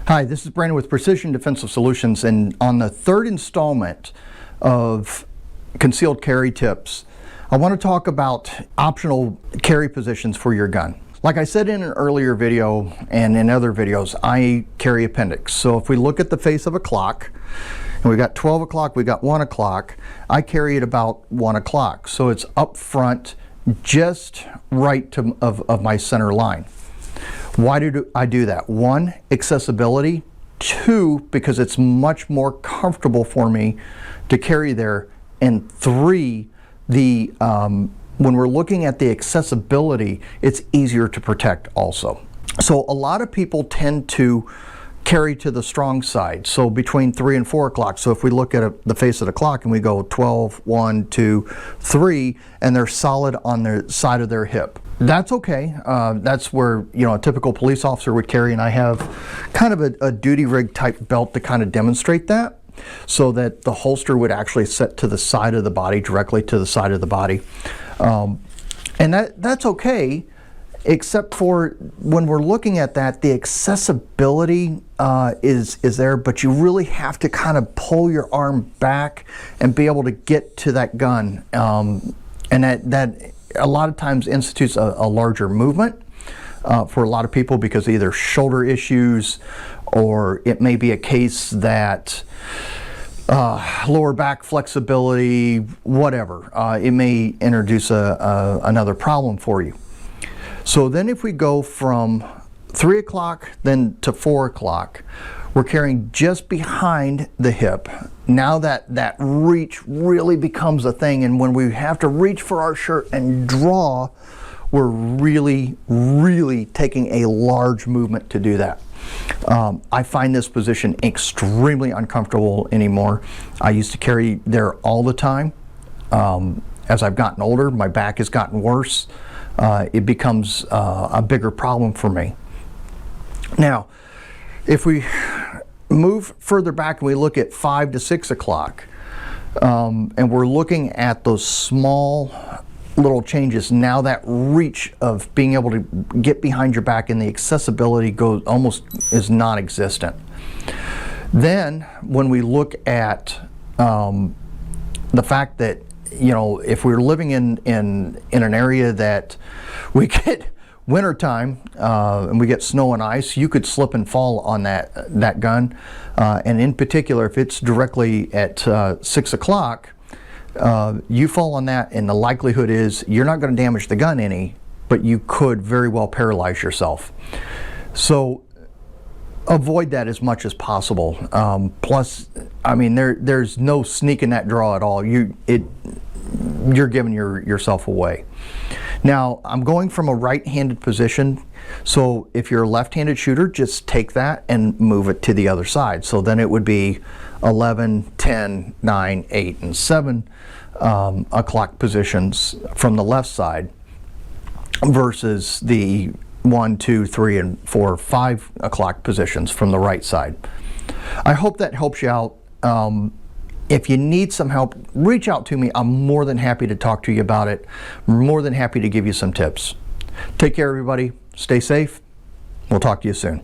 Hi, this is Brandon with Precision Defensive Solutions, and on the third installment of concealed carry tips, I want to talk about optional carry positions for your gun. Like I said in an earlier video and in other videos, I carry appendix. So if we look at the face of a clock, and we got 12 o'clock, we got 1 o'clock, I carry it about 1 o'clock. So it's up front, just right of my center line. Why do I do that? 1, accessibility. 2, because it's much more comfortable for me to carry there. And 3, when we're looking at the accessibility, it's easier to protect also. So a lot of people tend to carry to the strong side, so between 3 and 4 o'clock. So if we look at the face of the clock and we go 12, 1, 2, 3, and they're solid on the side of their hip. That's okay. That's where, you know, a typical police officer would carry, and I have kind of a duty rig type belt to kind of demonstrate that, so that the holster would actually set to the side of the body, directly to the side of the body. And that's okay, except for when we're looking at that, the accessibility is there, but you really have to kind of pull your arm back and be able to get to that gun. And that a lot of times institutes a larger movement for a lot of people, because either shoulder issues, or it may be a case that lower back flexibility, whatever. It may introduce another problem for you. So then if we go from 3 o'clock then to 4 o'clock, we're carrying just behind the hip. Now that reach really becomes a thing, and when we have to reach for our shirt and draw, we're really taking a large movement to do that. I find this position extremely uncomfortable anymore. I used to carry there all the time. As I've gotten older, my back has gotten worse. It becomes a bigger problem for me. Now, if we move further back and we look at 5 to 6 o'clock, and we're looking at those small little changes, now that reach of being able to get behind your back and the accessibility is non-existent. Then when we look at the fact that, you know, if we're living in an area that we get wintertime and we get snow and ice, you could slip and fall on that gun. And in particular, if it's directly at 6 o'clock, you fall on that, and the likelihood is you're not going to damage the gun any, but you could very well paralyze yourself. So avoid that as much as possible. Plus, I mean, there's no sneaking that draw at all. You're giving yourself away. Now, I'm going from a right-handed position, so if you're a left-handed shooter, just take that and move it to the other side. So then it would be 11, 10, 9, 8, and 7 o'clock positions from the left side, versus the 1, 2, 3, and 4, 5 o'clock positions from the right side. I hope that helps you out. If you need some help, reach out to me. I'm more than happy to talk to you about it. I'm more than happy to give you some tips. Take care, everybody. Stay safe. We'll talk to you soon.